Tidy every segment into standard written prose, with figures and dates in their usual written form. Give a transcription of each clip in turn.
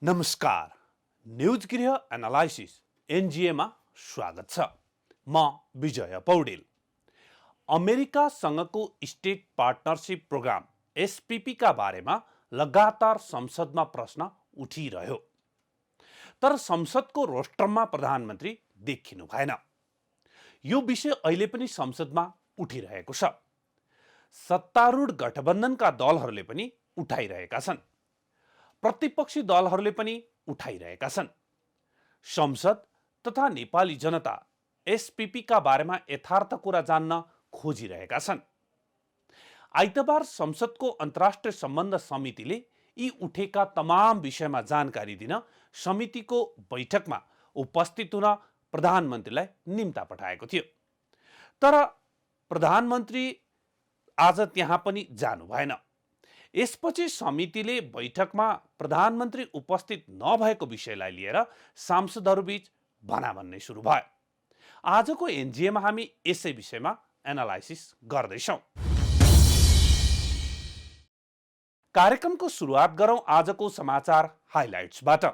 नमस्कार। न्यूज गृह एनालाइसिस एनजिएमा स्वागत छ। म विजय पौडेल। अमेरिकासँगको स्टेट पार्टनरशिप प्रोग्राम एसपीपी का बारेमा लगातार संसदमा प्रश्न उठिरह्यो, तर संसदको रोस्टरमा प्रधानमन्त्री देखिनु भएन। यो विषय अहिले पनि संसदमा उठिरहेको छ। सत्तारूढ गठबन्धनका दलहरूले पनि उठाइरहेका छन्, प्रतिपक्षी दलहरूले पनि उठाइरहेका छन्। संसद तथा नेपाली जनता एसपीपी का बारेमा यथार्थ कुरा जान्न खोजिरहेका छन्। आइतबार संसदको अन्तर्राष्ट्रिय सम्बन्ध समितिले यी उठेका तमाम विषयमा जानकारी दिन समितिको बैठकमा उपस्थित हुन प्रधानमन्त्रीलाई निम्ता पठाएको थियो, तर प्रधानमन्त्री आज त्यहाँ पनि जानु भएन। यसपछि समितिले बैठकमा प्रधानमन्त्री उपस्थित नभएको विषयलाई लिएर सांसदहरूबीच भनाभन्नै सुरु भयो। आजको एनजिएमा हामी यसै विषयमा एनालाइसिस गर्दैछौँ। कार्यक्रमको सुरुवात गरौँ आजको समाचार हाइलाइट्सबाट।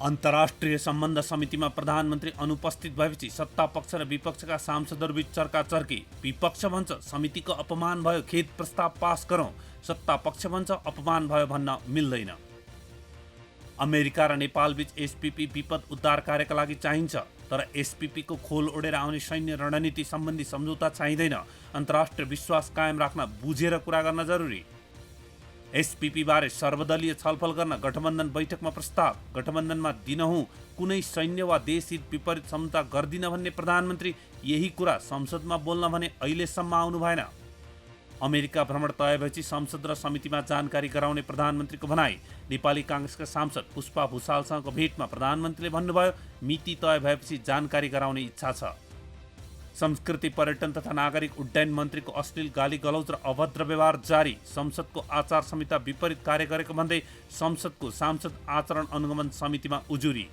अन्तर्राष्ट्रिय सम्बन्ध समितिमा प्रधानमन्त्री अनुपस्थित भएपछि सत्तापक्ष र विपक्षका सांसदहरूबीच चर्काचर्की। विपक्ष भन्छ समितिको अपमान भयो, खेद प्रस्ताव पास गरौँ। सत्तापक्ष भन्छ अपमान भयो भन्न मिल्दैन। अमेरिका र नेपालबीच एसपीपी विपद उद्धार कार्यका लागि चाहिन्छ, तर एसपीपी को खोल ओढेर आउने सैन्य रणनीति सम्बन्धी सम्झौता चाहिँदैन। अन्तर्राष्ट्रिय विश्वास कायम राख्न बुझेर कुरा गर्न जरुरी। एसपीपी बारे सर्वदलीय छलफल गर्न गठबन्धन बैठकमा प्रस्ताव। गठबन्धनमा दिनहुँ कुनै सैन्य वा देशहित विपरीत सम्झौता गर्दिन भन्ने प्रधानमन्त्री यही कुरा संसदमा बोल्न भने अहिलेसम्म आउनु भएन। अमेरिका भ्रमण तय भएपछि संसद र समितिमा जानकारी गराउने प्रधानमन्त्रीको भनाई। नेपाली कांग्रेसका सांसद पुष्पा भुसालसँगको भेटमा प्रधानमन्त्रीले भन्नुभयो मिति तय भएपछि जानकारी गराउने इच्छा छ। संस्कृति पर्यटन तथा नागरिक उड्डयन मन्त्रीको अश्लील गाली गलौज र अभद्र व्यवहार जारी। संसदको आचार संहिता विपरीत कार्य गरेको भन्दै संसदको सांसद आचरण अनुगमन समितिमा उजुरी।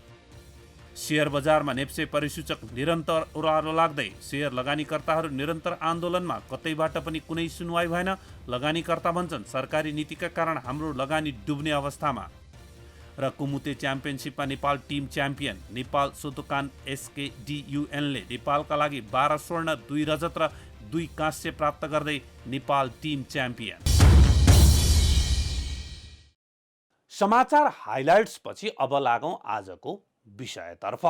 शेयर बजारमा नेप्से परिसूचक निरन्तर उरालो लाग्दै। शेयर लगानीकर्ताहरू निरन्तर आन्दोलनमा, कतैबाट पनि कुनै सुनवाई भएन। लगानीकर्ता भन्छन् सरकारी नीतिका कारण हाम्रो लगानी डुब्ने अवस्थामा। र कुमुते च्याम्पियनसिपमा Nepal team champion. Nepal Shotokan एसकेडियुएनले नेपालका लागि 12 स्वर्ण 2 रजत र 2 कांस्य प्राप्त गर्दै नेपाल टिम च्याम्पियन। समाचार हाइलाइट्स पछि अब लागौं आजको विषयतर्फ।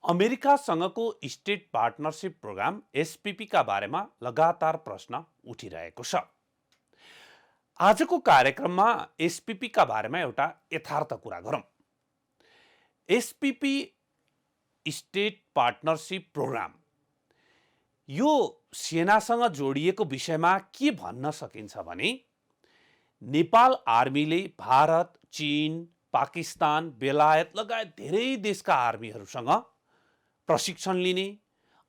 अमेरिकासँगको स्टेट पार्टनरशिप प्रोग्राम एसपीपी का बारेमा लगातार प्रश्न उठिरहेको छ। आजको कार्यक्रममा एसपीपी का बारेमा एउटा यथार्थ कुरा गरौँ। एसपीपी स्टेट पार्टनरशिप प्रोग्राम यो सेनासँग जोडिएको विषयमा के भन्न सकिन्छ भने नेपाल आर्मीले भारत, चीन, पाकिस्तान, बेलायत लगायत धेरै देशका आर्मीहरूसँग प्रशिक्षण लिने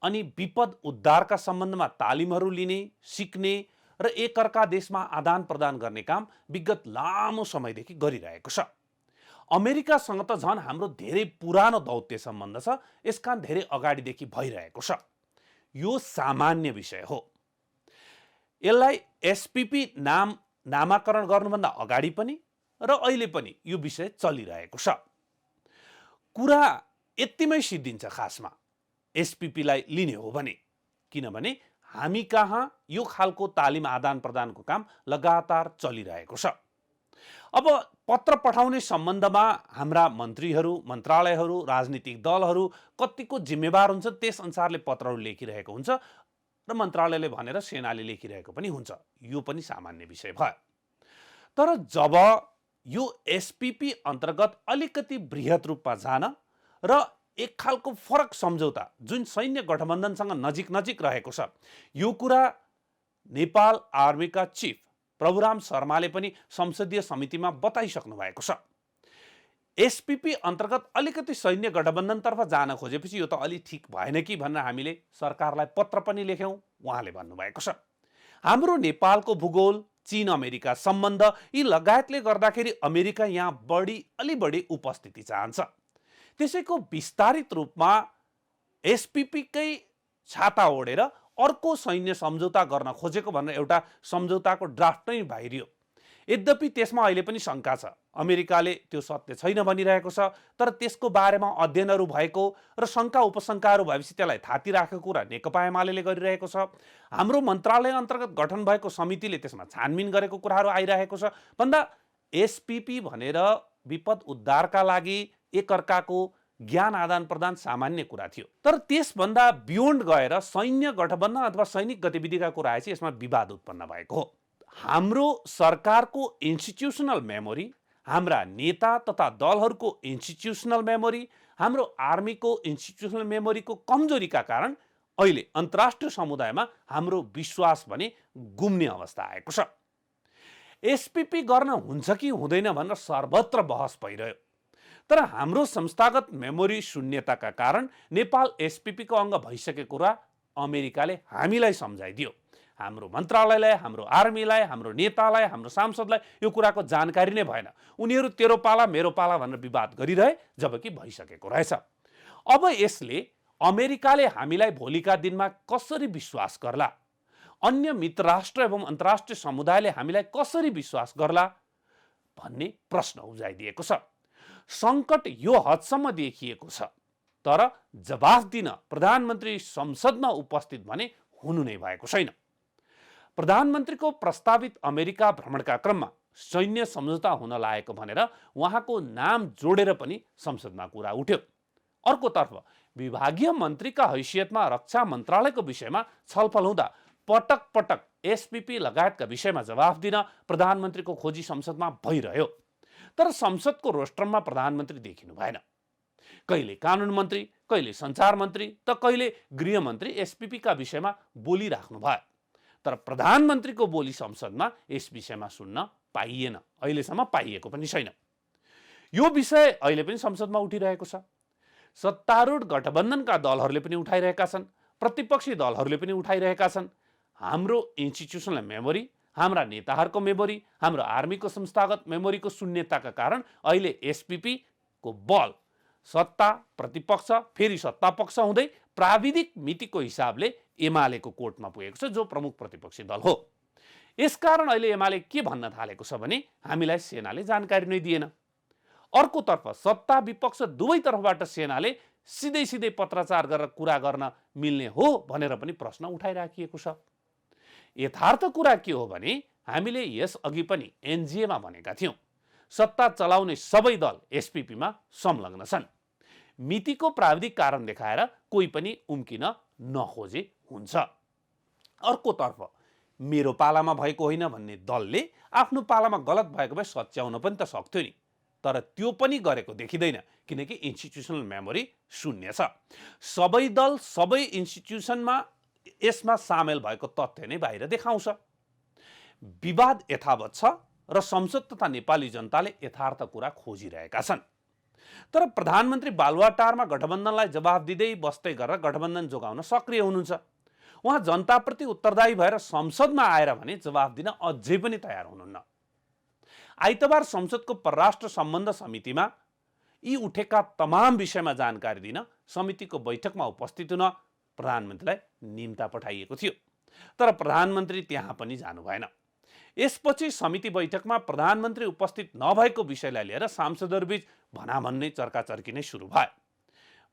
अनि विपद उद्धारका सम्बन्धमा तालिमहरू लिने, सिक्ने र एकअर्का देशमा आदान प्रदान गर्ने काम विगत लामो समयदेखि गरिरहेको छ। अमेरिकासँग त झन् हाम्रो धेरै पुरानो दौत्य सम्बन्ध छ, यसकारण धेरै अगाडिदेखि भइरहेको छ। यो सामान्य विषय हो। यसलाई एसपीपी नामाकरण गर्नुभन्दा अगाडि पनि र अहिले पनि यो विषय चलिरहेको छ। कुरा यतिमै सिद्धिन्छ खासमा एसपीपीलाई लिने हो भने, किनभने हामी कहाँ यो खालको तालिम आदान प्रदानको काम लगातार चलिरहेको छ। अब पत्र पठाउने सम्बन्धमा हाम्रा मन्त्रीहरू, मन्त्रालयहरू, राजनीतिक दलहरू कतिको जिम्मेवार हुन्छ त्यस अनुसारले पत्रहरू लेखिरहेको हुन्छ र मन्त्रालयले भनेर सेनाले लेखिरहेको पनि हुन्छ। यो पनि सामान्य विषय भयो। तर जब यो एसपीपी अन्तर्गत अलिकति बृहत रूपमा जान र एक खालको फरक सम्झौता जुन सैन्य गठबन्धनसँग नजिक रहेको छ, यो कुरा नेपाल आर्मीका चिफ प्रभुराम शर्माले पनि संसदीय समितिमा बताइसक्नु भएको छ। एसपीपी अन्तर्गत अलिकति सैन्य गठबन्धनतर्फ जान खोजेपछि यो त अलि ठिक भएन कि भनेर हामीले सरकारलाई पत्र पनि लेख्यौँ। उहाँले भन्नुभएको छ हाम्रो नेपालको भूगोल, चीन अमेरिका सम्बन्ध यी लगायतले गर्दाखेरि अमेरिका यहाँ अलि बढी उपस्थिति चाहन्छ। त्यसैको विस्तारित रूपमा एसपीपी कै छाता ओढेर अर्को सैन्य सम्झौता गर्न खोजेको भनेर एउटा सम्झौताको ड्राफ्ट नै बाहिरियो। यद्यपि त्यसमा अहिले पनि शङ्का छ। अमेरिकाले त्यो सत्य छैन भनिरहेको छ, तर त्यसको बारेमा अध्ययनहरू भएको र शङ्का उपशङ्काहरू भएपछि त्यसलाई थाती राखेको कुरा नेकपा एमाले गरिरहेको छ। हाम्रो मन्त्रालय अन्तर्गत गठन भएको समितिले त्यसमा छानबिन गरेको कुराहरू आइरहेको छ। भन्दा एसपीपी भनेर विपद उद्धारका लागि एकअर्काको ज्ञान आदान प्रदान सामान्य कुरा थियो, तर त्यसभन्दा बियोन्ड गएर सैन्य गठबन्धन अथवा सैनिक गतिविधिका कुरा आएपछि यसमा विवाद उत्पन्न भएको हो। हाम्रो सरकारको इन्स्टिट्युसनल मेमोरी, हाम्रा नेता तथा दलहरूको इन्स्टिट्युसनल मेमोरी, हाम्रो आर्मीको इन्स्टिट्युसनल मेमोरीको कमजोरीका कारण अहिले अन्तर्राष्ट्रिय समुदायमा हाम्रो विश्वास भने गुम्ने अवस्था आएको छ। एसपीपी गर्न हुन्छ कि हुँदैन भनेर सर्वत्र बहस भइरह्यो, तर हाम्रो संस्थागत मेमोरी शून्यताका कारण नेपाल एसपीपीको अङ्ग भइसकेको कुरा अमेरिकाले हामीलाई सम्झाइदियो। हाम्रो मन्त्रालयलाई, हाम्रो आर्मीलाई, हाम्रो नेतालाई, हाम्रो सांसदलाई यो कुराको जानकारी नै भएन। उनीहरू तेरो पाला मेरो पाला भनेर विवाद गरिरहे, जबकि भइसकेको रहेछ। अब यसले अमेरिकाले हामीलाई भोलिका दिनमा कसरी विश्वास गर्ला, अन्य मित्र राष्ट्र एवं अन्तर्राष्ट्रिय समुदायले हामीलाई कसरी विश्वास गर्ला भन्ने प्रश्न उब्जाइदिएको छ। सङ्कट यो हदसम्म देखिएको छ, तर जवाफ दिन प्रधानमन्त्री संसदमा उपस्थित भने हुनु नै भएको छैन। प्रधानमन्त्रीको प्रस्तावित अमेरिका भ्रमणका क्रममा सैन्य सम्झौता हुन लागेको भनेर उहाँको नाम जोडेर पनि संसदमा कुरा उठ्यो। अर्कोतर्फ विभागीय मन्त्रीका हैसियतमा रक्षा मन्त्रालयको विषयमा छलफल हुँदा पटक पटक एसपीपी लगायतका विषयमा जवाफ दिन प्रधानमन्त्रीको खोजी संसदमा भइरह्यो, तर संसदको रोस्ट्रममा प्रधानमन्त्री देखिनु भएन। कहिले कानुन मन्त्री, कहिले सञ्चार मन्त्री त कहिले गृहमन्त्री एसपीपीका विषयमा बोलिराख्नु भयो, तर प्रधानमन्त्रीको बोली संसदमा यस विषयमा सुन्न पाइएन, अहिलेसम्म पाइएको पनि छैन। यो विषय अहिले पनि संसदमा उठिरहेको छ। सत्तारूढ गठबन्धनका दलहरूले पनि उठाइरहेका छन्, प्रतिपक्षी दलहरूले पनि उठाइरहेका छन्। हाम्रो इन्स्टिट्युसनल मेमोरी, हाम्रा नेताहरूको मेमोरी, हाम्रो आर्मीको संस्थागत मेमोरीको शून्यताका कारण अहिले एसपीपीको बल सत्ता प्रतिपक्ष फेरि सत्ता पक्ष हुँदै प्राविधिक मितिको हिसाबले एमालेको कोर्टमा पुगेको छ, जो प्रमुख प्रतिपक्षी दल हो। यसकारण अहिले एमाले के भन्न थालेको छ भने हामीलाई सेनाले जानकारी नै दिएन। अर्कोतर्फ सत्ता विपक्ष दुवै तर्फबाट सेनाले सिधै सिधै पत्राचार गरेर कुरा गर्न मिल्ने हो भनेर पनि प्रश्न उठाइराखिएको छ। यथार्थ कुरा के हो भने हामीले यस अघि पनि एनजिएमा भनेका थियौँ, सत्ता चलाउने सबै दल एसपीपीमा संलग्न छन्। मितिको प्राविधिक कारण देखाएर कोही पनि उम्किन नखोजे हुन्छ। अर्कोतर्फ मेरो पालामा भएको होइन भन्ने दलले आफ्नो पालामा गलत भएको भए सच्याउन पनि त सक्थ्यो नि, तर त्यो पनि गरेको देखिँदैन, किनकि इन्स्टिट्युसनल मेमोरी शून्य छ। सबै दल सबै इन्स्टिट्युसनमा यसमा सामेल भएको तथ्य नै बाहिर देखाउँछ। विवाद यथावत छ र संसद तथा नेपाली जनताले यथार्थ कुरा खोजिरहेका छन्, तर प्रधानमन्त्री बालुवाटारमा गठबन्धनलाई जवाफ दिँदै बस्दै गरेर गठबन्धन जोगाउन सक्रिय हुनुहुन्छ। उहाँ जनताप्रति उत्तरदायी भएर संसदमा आएर भने जवाफ दिन अझै पनि तयार हुनुहुन्न। आइतबार संसदको परराष्ट्र सम्बन्ध समितिमा यी उठेका तमाम विषयमा जानकारी दिन समितिको बैठकमा उपस्थित हुन प्रधानमन्त्रीलाई निम्ता पठाइएको थियो, तर प्रधानमन्त्री त्यहाँ पनि जानु भएन। यसपछि समिति बैठकमा प्रधानमन्त्री उपस्थित नभएको विषयलाई लिएर सांसदहरूबीच भनाभन्ने चर्काचर्की नै सुरु भयो।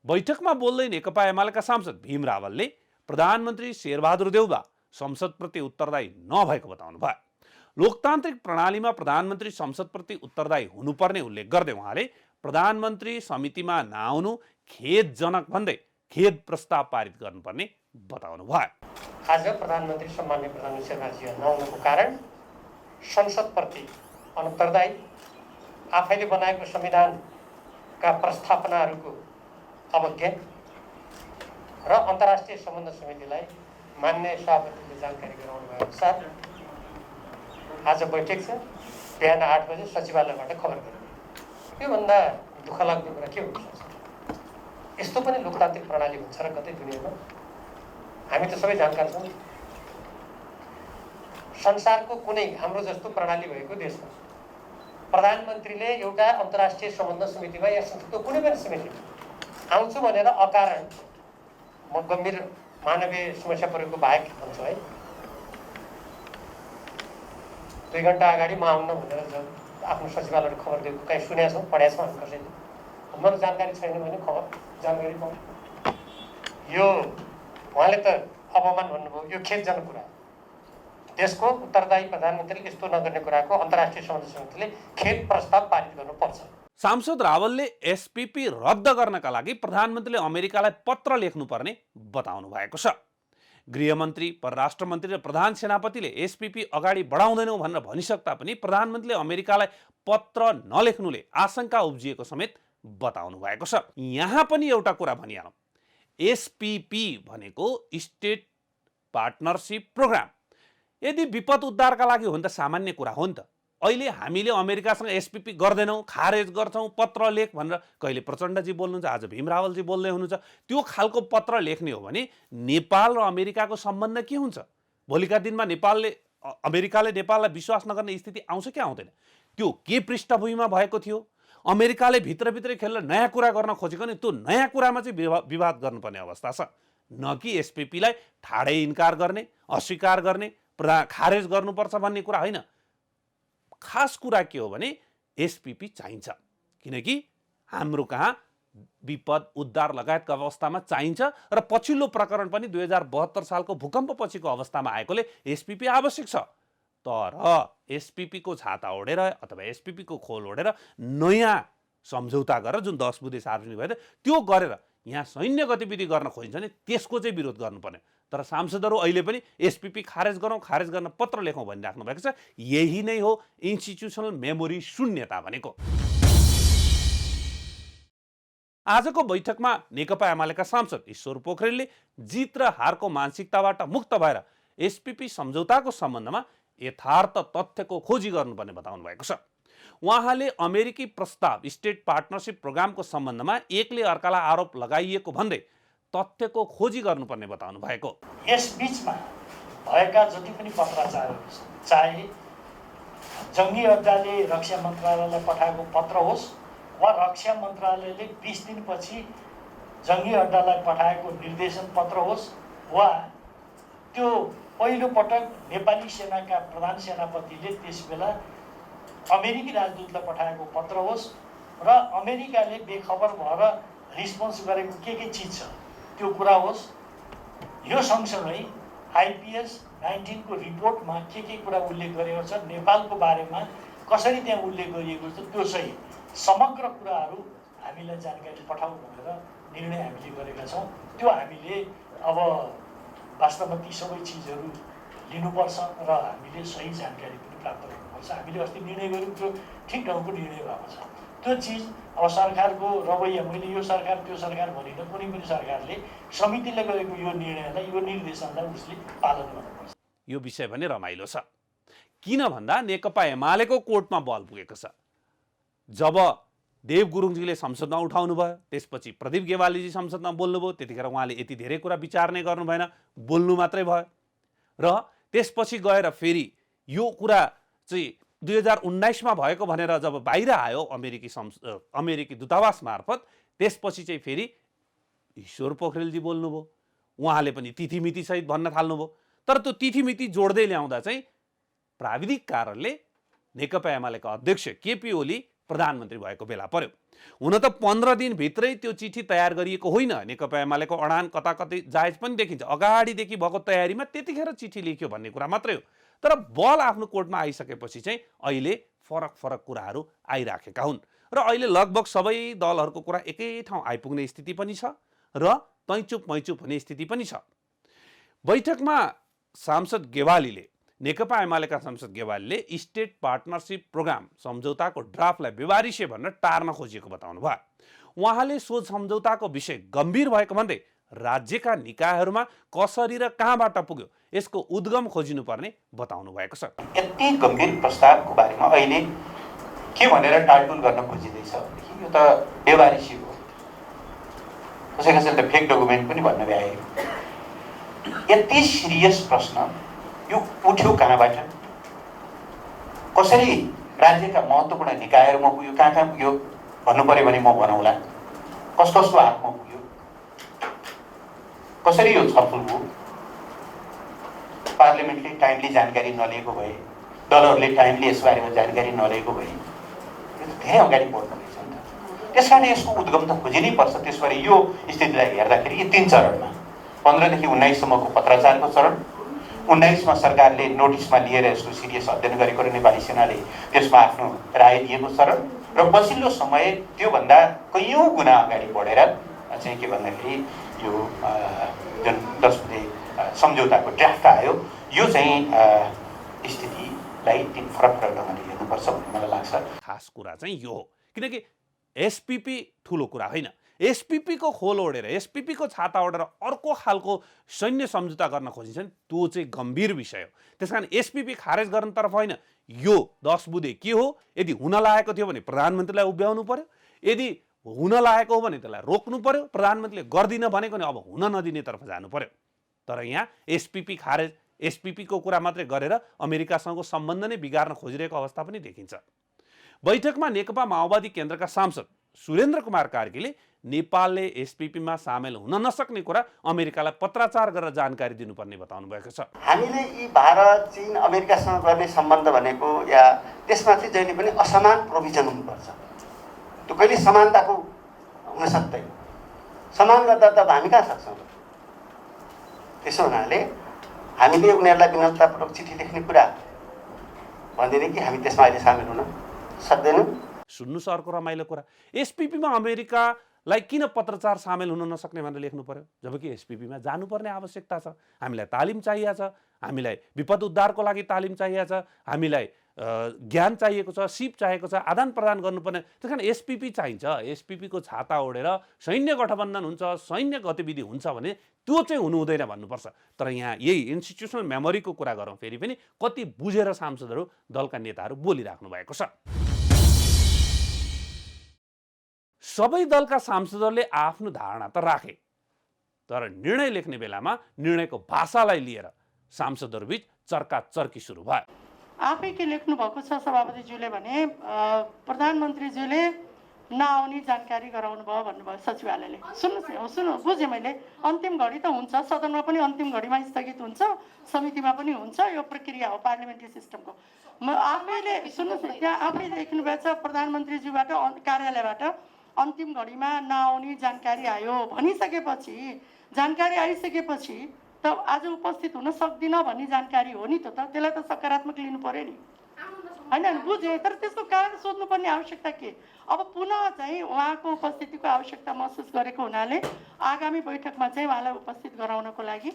बैठकमा बोल्दै नेकपा एमालेका सांसद भीम रावलले प्रधानमन्त्री शेरबहादुर देउबा संसदप्रति उत्तरदायी नभएको बताउनु भयो। लोकतान्त्रिक प्रणालीमा प्रधानमन्त्री संसदप्रति उत्तरदायी हुनुपर्ने उल्लेख गर्दै उहाँले प्रधानमन्त्री समितिमा नआउनु खेदजनक भन्दै खेद प्रस्ताव पारित गर्नुपर्ने बताउनु भयो। आज प्रधानमन्त्री सम्माननीय प्रधानमन्त्री शेरबहादुर नआउनुको कारण संसदप्रति अनुत्तरदायी, आफैले बनाएको संविधानका प्रस्थापनाहरूको अवज्ञा र अन्तर्राष्ट्रिय सम्बन्ध समितिलाई मान्य सभापतिले जानकारी गराउनु भएको अनुसार आज बैठक छ, बिहान 8 बजे सचिवालयबाट खबर गरियो। योभन्दा दुःख लाग्ने कुरा के हुन्छ? यस्तो पनि लोकतान्त्रिक प्रणाली हुन्छ र कतै दुनियाँमा? हामी त सबै जानकार छौँ। संसारको कुनै हाम्रो जस्तो प्रणाली भएको देशमा प्रधानमन्त्रीले एउटा अन्तर्राष्ट्रिय सम्बन्ध समितिमा या संसदको कुनै पनि समितिमा आउँछु भनेर अकारण म गम्भीर मानवीय समस्या परेको बाहेक भन्छु है। 2 घण्टा अगाडि म आउन भनेर आफ्नो सचिवालयले खबर दिएको कहीँ सुनेका छौँ, पढेका छौँ हामी कसैले। मेरो जानकारी छैन भने खबर जानकारी पाउँ। यो उहाँले त अपमान भन्नुभयो, यो खेदजनक कुरा हो। देशको उत्तरदायी प्रधानमन्त्रीले यस्तो नगर्ने कुराको अन्तर्राष्ट्रिय समाज समितिले खेद प्रस्ताव पारित गर्नुपर्छ। सांसद रावलले एसपीपी रद्द गर्नका लागि प्रधानमन्त्रीले अमेरिकालाई पत्र लेख्नुपर्ने बताउनु भएको छ। गृहमन्त्री, परराष्ट्र मन्त्री र प्रधान सेनापतिले एसपीपी अगाडि बढाउँदैनौँ भनेर भनिसक्दा पनि प्रधानमन्त्रीले अमेरिकालाई पत्र नलेख्नुले आशंका उब्जिएको समेत बताउनु भएको छ। यहाँ पनि एउटा कुरा भनिहालौँ, एसपीपी भनेको स्टेट पार्टनरसिप प्रोग्राम। यदि विपद उद्धारका लागि हो भने त सामान्य कुरा हो नि त। अहिले हामीले अमेरिकासँग एसपीपी गर्दैनौँ, खारेज गर्छौँ, पत्र लेख भनेर कहिले प्रचण्डजी बोल्नुहुन्छ, आज भीम रावलजी बोल्दै हुनुहुन्छ। त्यो खालको पत्र लेख्ने हो भने नेपाल र अमेरिकाको सम्बन्ध के हुन्छ? भोलिका दिनमा अमेरिकाले नेपाललाई विश्वास नगर्ने स्थिति आउँछ कि आउँदैन? त्यो के पृष्ठभूमिमा भएको थियो? अमेरिकाले भित्रभित्रै खेलेर नयाँ कुरा गर्न खोजेको नि त्यो नयाँ कुरामा चाहिँ विवाद गर्नुपर्ने अवस्था छ। न कि एसपीपीलाई ठाडै इन्कार गर्ने, अस्वीकार गर्ने, खारेज गर्नुपर्छ भन्ने कुरा होइन। खास कुरा के हो भने एसपीपी चाहिन्छ, किनकि हाम्रो कहाँ विपद उद्धार लगायतका अवस्थामा चाहिन्छ र पछिल्लो प्रकरण पनि 2072 सालको भूकम्प पछिको अवस्थामा आएकोले एसपीपी आवश्यक छ। तर एसपीपी को छाता ओढेर अथवा एसपीपी को खोल ओढेर नयाँ सम्झौता गरेर जुन 10 बुँदे सार्वजनिक भयो त्यो गरेर यहाँ सैन्य गतिविधि गर्न खोजिन्छ भने त्यसको चाहिँ विरोध गर्नुपर्ने। तर सांसदहरू अहिले पनि एसपीपी खारेज गर्न पत्र लेखौँ भनिराख्नु भएको छ। यही नै हो इन्स्टिट्युसनल मेमोरी शून्यता भनेको। आजको बैठकमा नेकपा एमालेका सांसद ईश्वर पोखरेलले जित र हारको मानसिकताबाट मुक्त भएर एसपीपी सम्झौताको सम्बन्धमा यथार्थ तथ्यको खोजी गर्नुपर्ने बताउनु भएको छ। उहाँले अमेरिकी प्रस्ताव स्टेट पार्टनरसिप प्रोग्रामको सम्बन्धमा एकले अर्कालाई आरोप लगाइएको भन्दै तथ्यको खोजी गर्नुपर्ने बताउनु भएको। यस बीचमा भएका जति पनि पत्राचारहरू चाहे जङ्गी अड्डाले रक्षा मन्त्रालयलाई पठाएको पत्र होस् वा रक्षा मन्त्रालयले 20 दिनपछि जङ्गी अड्डालाई पठाएको निर्देशन पत्र होस् वा त्यो पहिलो पटक नेपाली सेनाका प्रधान सेनापतिले त्यसबेला अमेरिकी राजदूतलाई पठाएको पत्र होस् र अमेरिकाले बेखबर भएर रिस्पोन्स गरेको के चिज छ त्यो कुरा होस्, यो सँगसँगै आइपिएस 19 को रिपोर्टमा के कुरा उल्लेख गरेको छ, नेपालको बारेमा कसरी त्यहाँ उल्लेख गरिएको छ, त्यो सहित समग्र कुराहरू हामीलाई जानकारी पठाउँ भनेर निर्णय हामीले गरेका छौँ। त्यो हामीले अब वास्तवमा ती सबै चिजहरू लिनुपर्छ र हामीले सही जानकारी पनि प्राप्त गर्नुपर्छ। हामीले अस्ति निर्णय गर्यौँ, त्यो ठिक ढङ्गको निर्णय भएको छ। त्यो चिज अब सरकारको रवैया, मैले यो सरकार त्यो सरकार भनिनँ, कुनै पनि सरकारले समितिले गरेको यो निर्णयलाई, यो निर्देशनलाई उसले पालन गर्नुपर्छ। यो विषय भने रमाइलो छ, किन भन्दा नेकपा एमालेको कोर्टमा बल पुगेको छ। जब देव गुरुङजीले संसदमा उठाउनु भयो, त्यसपछि प्रदीप गेवालीजी संसदमा बोल्नुभयो, त्यतिखेर उहाँले यति धेरै कुरा विचार नै गर्नु भएन, बोल्नु मात्रै भयो। र त्यसपछि गएर फेरि यो कुरा चाहिँ 2019 मा भएको भनेर जब बाहिर आयो अमेरिकी दूतावास मार्फत, त्यसपछि चाहिँ फेरि ईश्वर पोखरेलजी बोल्नुभयो, उहाँले पनि तिथिमिति सहित भन्न थाल्नुभयो। तर त्यो तिथिमिति जोड्दै ल्याउँदा चाहिँ प्राविधिक कारणले नेकपा एमालेका अध्यक्ष केपी ओली प्रधानमन्त्री भएको बेला पर्यो। हुन त 15 दिनभित्रै त्यो चिठी तयार गरिएको होइन, नेकपा एमालेको अडान कता कतै जायज पनि देखिन्छ। अगाडिदेखि भएको तयारीमा त्यतिखेर चिठी लेख्यो भन्ने कुरा मात्रै हो। तर बल आफ्नो कोर्टमा आइसकेपछि चाहिँ अहिले फरक कुराहरू आइराखेका हुन् र अहिले लगभग सबै दलहरूको कुरा एकै ठाउँ आइपुग्ने स्थिति पनि छ र तैचुप मैचुप हुने स्थिति पनि छ। बैठकमा सांसद गेवालीले, नेकपा एमालेका सांसद गेवालीले स्टेट पार्टनरसिप प्रोग्राम सम्झौताको ड्राफ्टलाई बेवारिसे भनेर टार्न खोजिएको बताउनु भयो। उहाँले सो सम्झौताको विषय गम्भीर भएको भन्दै राज्यका निकायहरूमा कसरी र कहाँबाट पुग्यो यसको उद्गम खोजिनुपर्ने बताउनु भएको छ। यति गम्भीर प्रस्तावको बारेमा अहिले के भनेर टालटुल गर्न खोजिँदैछ भनेदेखि यो त बेवारिसी हो, कसैले त फेक डकुमेन्ट पनि भन्न भ्याए। यति सिरियस प्रश्न यो उठ्यो कहाँबाट, कसरी राज्यका महत्त्वपूर्ण निकायहरूमा पुग्यो, कहाँ पुग्यो भन्नु पर्यो भने म भनौँला, कसको हातमा पुग्यो, कसरी यो छलफल हो? पार्लियामेन्टले टाइमली जानकारी नलिएको भए, दलहरूले टाइमली यसबारेमा जानकारी नलिएको भए यो त धेरै अगाडि बढ्नु रहेछ नि त। त्यस कारण यसको उद्गम त खोजिनै पर्छ। त्यसबारे यो स्थितिलाई हेर्दाखेरि यो 3 चरणमा 15 देखि 19 सम्मको पत्राचारको चरण, 19 मा सरकारले नोटिसमा लिएर यसको सिरियस अध्ययन गरेको र नेपाली सेनाले त्यसमा आफ्नो राय दिएको चरण, र पछिल्लो समय त्योभन्दा कैयौँ गुणा अगाडि बढेर चाहिँ के भन्दाखेरि यो जुन 10 बुँदे सम्झौताको ड्राफ्ट आयो, यो चाहिँ स्थितिलाई फरक फरक ढङ्गले हेर्नुपर्छ भन्ने मलाई लाग्छ। खास कुरा चाहिँ यो हो, किनकि एसपीपी ठुलो कुरा होइन। एसपीपी को खोल ओढेर, एसपीपी को छाता ओढेर अर्को खालको सैन्य सम्झौता गर्न खोजिन्छ नि, त्यो चाहिँ गम्भीर विषय हो। त्यसकारण एसपीपी खारेज गर्नतर्फ होइन, यो 10 बुँदे के हो, यदि हुन लागेको थियो भने प्रधानमन्त्रीलाई उभ्याउनु पर्यो, यदि हुन लागेको हो भने त्यसलाई रोक्नु पर्यो, प्रधानमन्त्रीले गर्दिन भनेको नि अब हुन नदिने तर्फ जानु पर्यो। तर यहाँ एसपीपी खारेज, एसपीपी को कुरा मात्रै गरेर अमेरिकासँगको सम्बन्ध नै बिगार्न खोजिरहेको अवस्था पनि देखिन्छ। बैठकमा नेकपा माओवादी केन्द्रका सांसद सुरेन्द्र कुमार कार्कीले नेपालले एसपीपीमा सामेल हुन नसक्ने कुरा अमेरिकालाई पत्राचार गरेर जानकारी दिनुपर्ने बताउनु भएको छ। हामीले यी भारत, चीन, अमेरिकासँग गर्ने सम्बन्ध भनेको या त्यसमा चाहिँ जहिले पनि असमान प्रोभिजन हुनुपर्छ। त्यो कहिले समानताको हुन सक्दैन। समान गर्दा त हामी कहाँ सक्छौँ? त्यसो हुनाले हामीले उनीहरूलाई विनम्रतापूर्वक चिठी लेख्ने कुरा भनिदिने कि हामी त्यसमा अहिले सामेल हुन सक्दैनौँ। सुन्नुहोस् अर्को रमाइलो कुरा, एसपीपीमा अमेरिकालाई किन पत्रचार सामेल हुन नसक्ने भनेर लेख्नु पर्यो, जबकि एसपीपीमा जानुपर्ने आवश्यकता छ। हामीलाई तालिम चाहिएको छ, हामीलाई विपद उद्धारको लागि तालिम चाहिएको छ, हामीलाई ज्ञान चाहिएको छ, सिप चाहिएको छ, आदान प्रदान गर्नुपर्ने। त्यस कारण एसपीपी चाहिन्छ। एसपीपी को छाता ओढेर सैन्य गठबन्धन हुन्छ, सैन्य गतिविधि हुन्छ भने त्यो चाहिँ हुनु हुँदैन भन्नुपर्छ। तर यहाँ यही इन्स्टिट्युसनल मेमोरीको कुरा गरौँ फेरि पनि, कति बुझेर सांसदहरू, दलका नेताहरू बोलिराख्नु भएको छ। सबै दलका सांसदहरूले आफ्नो धारणा त राखे, तर निर्णय लेख्ने बेलामा निर्णयको भाषालाई लिएर सांसदहरूबीच चर्काचर्की सुरु भयो। आफै के लेख्नु भएको छ सभापतिज्यूले भने प्रधानमन्त्रीज्यूले नआउने जानकारी गराउनु भयो भन्नुभयो सचिवालयले। सुन्नु बुझेँ मैले। अन्तिम घडी त हुन्छ, सदनमा पनि अन्तिम घडीमा स्थगित हुन्छ, समितिमा पनि हुन्छ, यो प्रक्रिया हो पार्लियामेन्ट्री सिस्टमको। म आफैले सुन्नुहोस्, त्यहाँ आफै लेख्नु भएको छ प्रधानमन्त्रीज्यूबाट कार्यालयबाट अन्तिम घडीमा नआउने जानकारी आयो भनिसकेपछि, जानकारी आइसकेपछि त आज उपस्थित हुन सक्दिनँ भन्ने जानकारी हो नि, त त्यसलाई त सकारात्मक लिनु पर्यो नि, होइन? बुझेँ, तर त्यसको कारण सोध्नुपर्ने आवश्यकता के? अब पुनः चाहिँ उहाँको उपस्थितिको आवश्यकता महसुस गरेको हुनाले आगामी बैठकमा चाहिँ उहाँलाई उपस्थित गराउनको लागि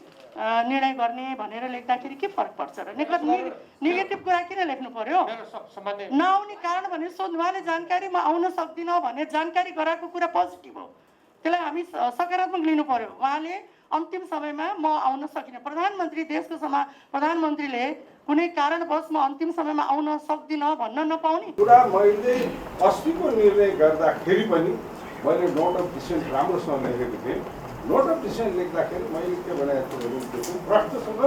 निर्णय गर्ने भनेर लेख्दाखेरि के फरक पर्छ र? नेगेटिभ कुरा किन लेख्नु पर्यो? नआउने कारण भनेर सोध्नु, उहाँले जानकारीमा आउन सक्दिनँ भनेर जानकारी गराएको कुरा पोजिटिभ हो, त्यसलाई हामी सकारात्मक लिनु पर्यो। उहाँले अन्तिम समयमा म आउन सकिनँ, प्रधानमन्त्री देशको प्रधानमन्त्रीले कुनै कारणवश म अन्तिम समयमा आउन सक्दिनँ भन्न नपाउने कुरा। मैले अस्तिको निर्णय गर्दाखेरि पनि मैले नोट अफ डिसेन्ट राम्रोसँग लेखेको थिएँ। नोट अफ डिसेन्ट लेख्दाखेरि मैले के भनेको थिएँ, प्रश्नसँग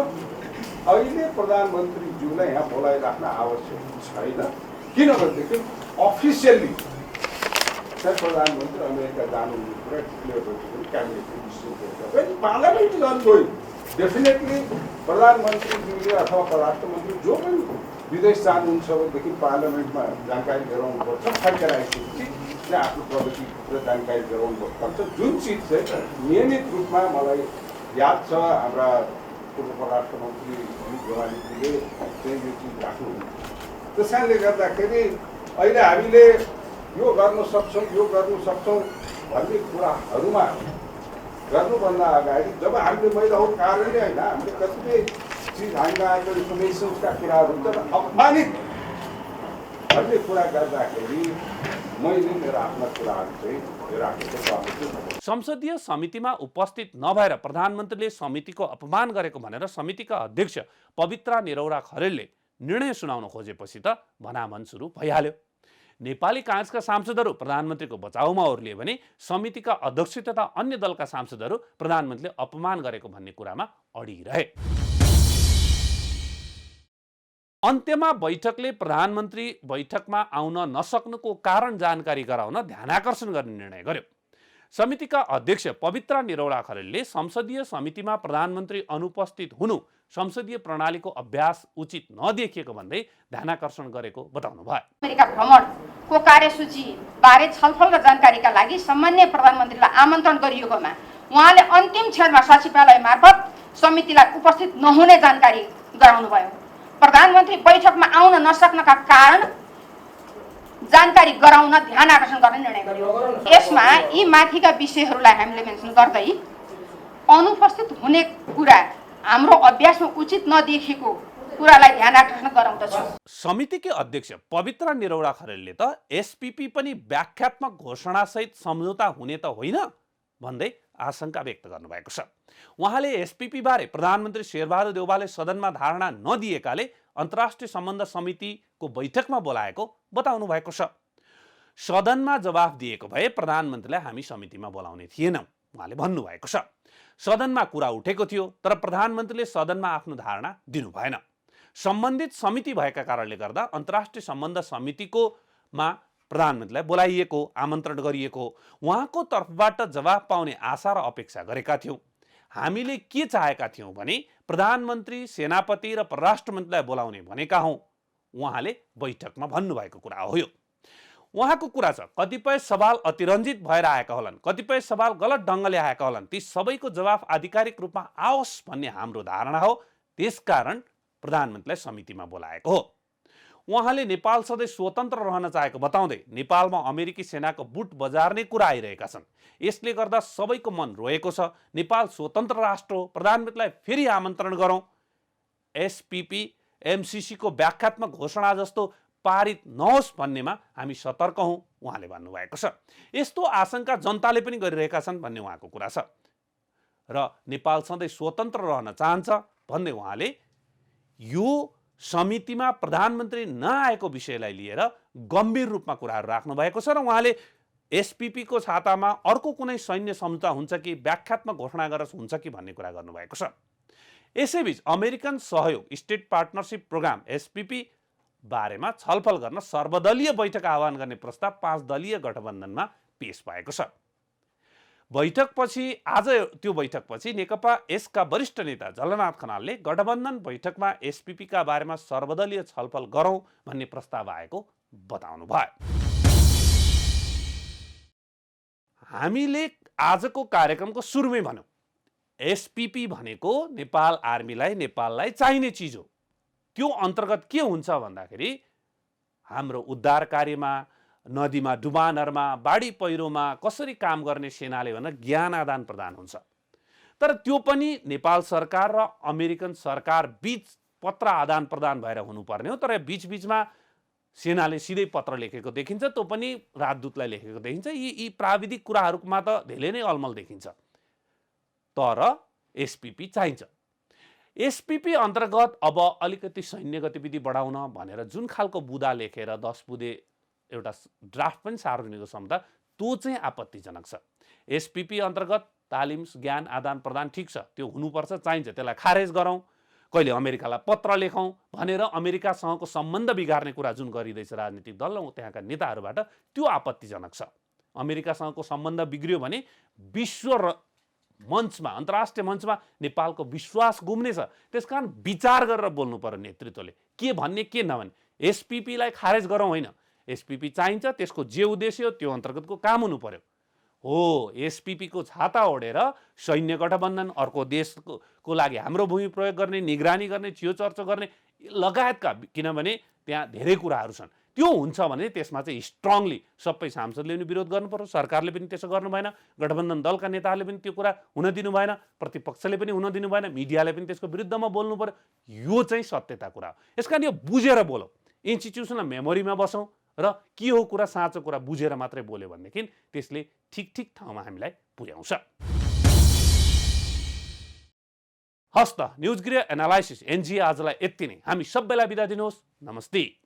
अहिले प्रधानमन्त्रीज्यूलाई यहाँ बोलाइराख्न आवश्यक छैन, किनभनेदेखि अफिसियल्ली चाहिँ प्रधानमन्त्री अमेरिका जानुहुने कुरा डिक्लेयर गरेको क्याबिनेटले डिसिसन गरेको पार्लियामेन्ट जानुभयो। डेफिनेटली प्रधानमन्त्रीज्यूले अथवा परराष्ट्र मन्त्री जो पनि विदेश जानुहुन्छ भनेदेखि पार्लियामेन्टमा जानकारी गराउनुपर्छ। फर्केर आइसकेपछि चाहिँ आफ्नो प्रगतिको जानकारी गराउनुपर्छ। जुन चिज चाहिँ नियमित रूपमा मलाई याद छ, हाम्रा पूर्व परराष्ट्र मन्त्री गोवालीजीले चाहिँ यो चिज राख्नुहुन्छ। त्यस कारणले गर्दाखेरि अहिले हामीले यो गर्न सक्छौँ भन्ने कुराहरूमा गर्नुभन्दा अगाडि जब हामीले मैले अरू कारणले होइन, हामीले कतिपय चिज हामीमा आएको इन्फर्मेसन्सका कुराहरू तर अपमानित भन्ने कुरा गर्दाखेरि मैले मेरो आफ्ना कुराहरू चाहिँ राखेको। संसदीय समितिमा उपस्थित नभएर प्रधानमन्त्रीले समितिको अपमान गरेको भनेर समितिका अध्यक्ष पवित्रा निरौरा खरेलले निर्णय सुनाउन खोजेपछि त भनामन सुरु भइहाल्यो। नेपाली काङ्ग्रेसका सांसदहरू प्रधानमन्त्रीको बचाउमा ओर्लिए भने समितिका अध्यक्ष तथा अन्य दलका सांसदहरू प्रधानमन्त्रीले अपमान गरेको भन्ने कुरामा अडिरहे। अन्त्यमा बैठकले प्रधानमन्त्री बैठकमा आउन नसक्नुको कारण जानकारी गराउन ध्यानाकर्षण गर्ने निर्णय गर्यो। समितिका अध्यक्ष पवित्रा निरौला खरेलले संसदीय समितिमा प्रधानमन्त्री अनुपस्थित हुनु संसदीय प्रणालीको अभ्यास उचित नदेखिएको भन्दै ध्यानाकर्षण गरेको बताउनुभयो। अमेरिका भ्रमणको कार्यसूची बारे छलफल र जानकारीका लागि सम्माननीय प्रधानमन्त्रीलाई आमन्त्रण गरिएकोमा उहाँले अन्तिम क्षणमा सचिवालय मार्फत समितिलाई उपस्थित नहुने जानकारी गराउनुभयो। प्रधानमन्त्री बैठकमा आउन नसक्नका कारण जानकारी गराउन ध्यान आकर्षण गर्ने निर्णय गरियो। यसमा यी माथिका विषयहरूलाई हामीले मेन्सन गर्दै अनुपस्थित हुने कुरा हाम्रो अभ्यासमा उचित नदेखिएको कुरालाई ध्यान आकर्षण गराउँदछु। समितिकी अध्यक्ष पवित्रा निरौला खरेलले त एसपीपी पनि व्याख्यात्मक घोषणासहित सम्झौता हुने त होइन भन्दै आशंका व्यक्त गर्नुभएको छ। उहाँले एसपीपी बारे प्रधानमन्त्री शेरबहादुर देउवाले सदनमा धारणा नदिएकाले अन्तर्राष्ट्रिय सम्बन्ध समितिको बैठकमा बोलाएको बताउनु भएको छ। सदनमा जवाफ दिएको भए प्रधानमन्त्रीलाई हामी समितिमा बोलाउने थिएनौँ उहाँले भन्नुभएको छ। सदनमा कुरा उठेको थियो तर प्रधानमन्त्रीले सदनमा आफ्नो धारणा दिनु भएन। सम्बन्धित समिति भएका कारणले गर्दा अन्तर्राष्ट्रिय सम्बन्ध समितिकोमा प्रधानमन्त्रीलाई बोलाइएको आमन्त्रण गरिएको उहाँको तर्फबाट जवाफ पाउने आशा र अपेक्षा गरेका थियौँ। हामीले के चाहेका थियौँ भने प्रधानमन्त्री सेनापति र परराष्ट्र मन्त्रीलाई बोलाउने भनेका हौँ उहाँले बैठकमा भन्नुभएको कुरा हो। यो उहाँको कुरा छ कतिपय सवाल अतिरञ्जित भएर आएका होलान्, कतिपय सवाल गलत ढङ्गले आएका होलान्, ती सबैको जवाफ आधिकारिक रूपमा आओस् भन्ने हाम्रो धारणा हो। त्यसकारण प्रधानमन्त्रीलाई समितिमा बोलाएको हो। उहाँले नेपाल सधैँ स्वतन्त्र रहन चाहेको बताउँदै नेपालमा अमेरिकी सेनाको बुट बजार्ने कुरा आइरहेका छन्। यसले गर्दा सबैको मन रोएको छ। नेपाल स्वतन्त्र राष्ट्र हो। प्रधानमन्त्रीलाई फेरि आमन्त्रण गरौँ। एसपीपी एमसीसीको व्याख्यात्मक घोषणा जस्तो पारित नहोस् भन्नेमा हामी सतर्क हौँ उहाँले भन्नुभएको छ। यस्तो आशंका जनताले पनि गरिरहेका छन् भन्ने उहाँको कुरा छ र नेपाल सधैँ स्वतन्त्र रहन चाहन्छ भन्दै उहाँले यो समितिमा प्रधानमन्त्री नआएको विषयलाई लिएर गम्भीर रूपमा कुराहरू राख्नु भएको छ र उहाँले एसपीपीको छातामा अर्को कुनै सैन्य सम्झौता हुन्छ कि व्याख्यात्मक घोषणा गरेर हुन्छ कि भन्ने कुरा गर्नुभएको छ। यसैबीच अमेरिकन सहयोग स्टेट पार्टनरसिप प्रोग्राम एसपीपी बारेमा छलफल गर्न सर्वदलीय बैठक आह्वान गर्ने प्रस्ताव 5 दलीय गठबन्धनमा पेश भएको छ। आज त्यो बैठकपछि नेकपा यसका वरिष्ठ नेता झलनाथ खनालले गठबन्धन बैठकमा एसपीपीका बारेमा सर्वदलीय छलफल गरौँ भन्ने प्रस्ताव आएको बताउनु भयो। हामीले आजको कार्यक्रमको सुरुमै भन्यौँ एसपीपी भनेको नेपाल आर्मीलाई नेपाललाई चाहिने चिज हो। त्यो अन्तर्गत के हुन्छ भन्दाखेरि हाम्रो उद्धार कार्यमा, नदीमा डुबानहरूमा, बाढी पहिरोमा कसरी काम गर्ने सेनाले भनेर ज्ञान आदान प्रदान हुन्छ। तर त्यो पनि नेपाल सरकार र अमेरिकन सरकार बीच पत्र आदान प्रदान भएर हुनुपर्ने हो। तर बीचबीचमा सेनाले सिधै पत्र लेखेको देखिन्छ, त्यो पनि राजदूतलाई लेखेको देखिन्छ। यी प्राविधिक कुराहरूमा त धेरै नै अलमल देखिन्छ। तर एसपीपी चाहिन्छ। एसपीपी अन्तर्गत अब अलिकति सैन्य गतिविधि बढाउन भनेर जुन खालको बुदा लेखेर 10 बुँदे एउटा ड्राफ्ट पनि सार्वजनिक क्षमता त्यो चाहिँ आपत्तिजनक छ। एसपीपी अन्तर्गत तालिम ज्ञान आदान प्रदान ठिक छ, त्यो हुनुपर्छ, चाहिन्छ, त्यसलाई खारेज गरौँ। कहिले अमेरिकालाई पत्र लेखौँ भनेर अमेरिकासँगको सम्बन्ध बिगार्ने कुरा जुन गरिँदैछ राजनीतिक दल र त्यहाँका नेताहरूबाट त्यो आपत्तिजनक छ। अमेरिकासँगको सम्बन्ध बिग्रियो भने विश्व मञ्चमा, अन्तर्राष्ट्रिय मञ्चमा नेपालको विश्वास गुम्नेछ। त्यसकारण विचार गरेर बोल्नु पर्यो नेतृत्वले, के भन्ने के नभन्ने। एसपीपीलाई खारेज गरौँ होइन, एसपीपी चाहिन्छ, त्यसको जे उद्देश्य हो त्यो अन्तर्गतको काम हुनु पर्यो। हो एसपीपीको छाता ओढेर सैन्य गठबन्धन, अर्को देशको लागि हाम्रो भूमि प्रयोग गर्ने, निगरानी गर्ने, चियोचर्चो गर्ने लगायतका, किनभने त्यहाँ धेरै कुराहरू छन्। त्यो हुन्छ भने त्यसमा चाहिँ स्ट्रङली सबै सांसदले पनि विरोध गर्नु पर्यो, सरकारले पनि त्यसो गर्नु भएन, गठबन्धन दलका नेताहरूले पनि त्यो कुरा हुन दिनु भएन, प्रतिपक्षले पनि हुन दिनु भएन, मिडियाले पनि त्यसको विरुद्धमा बोल्नु पर्यो। यो चाहिँ सत्यता कुरा हो। यसकारण यो बुझेर बोलौँ, इन्स्टिट्युसनल मेमोरीमा बसौँ र के हो कुरा साँचो कुरा बुझेर मात्रै बोल्यो भनेदेखि त्यसले ठिक ठाउँमा हामीलाई पुर्याउँछ। हस्त न्युज गृह एनालाइसिस एनजिए आजलाई यति नै। हामी सबैलाई बिदा दिनुहोस्। नमस्ते।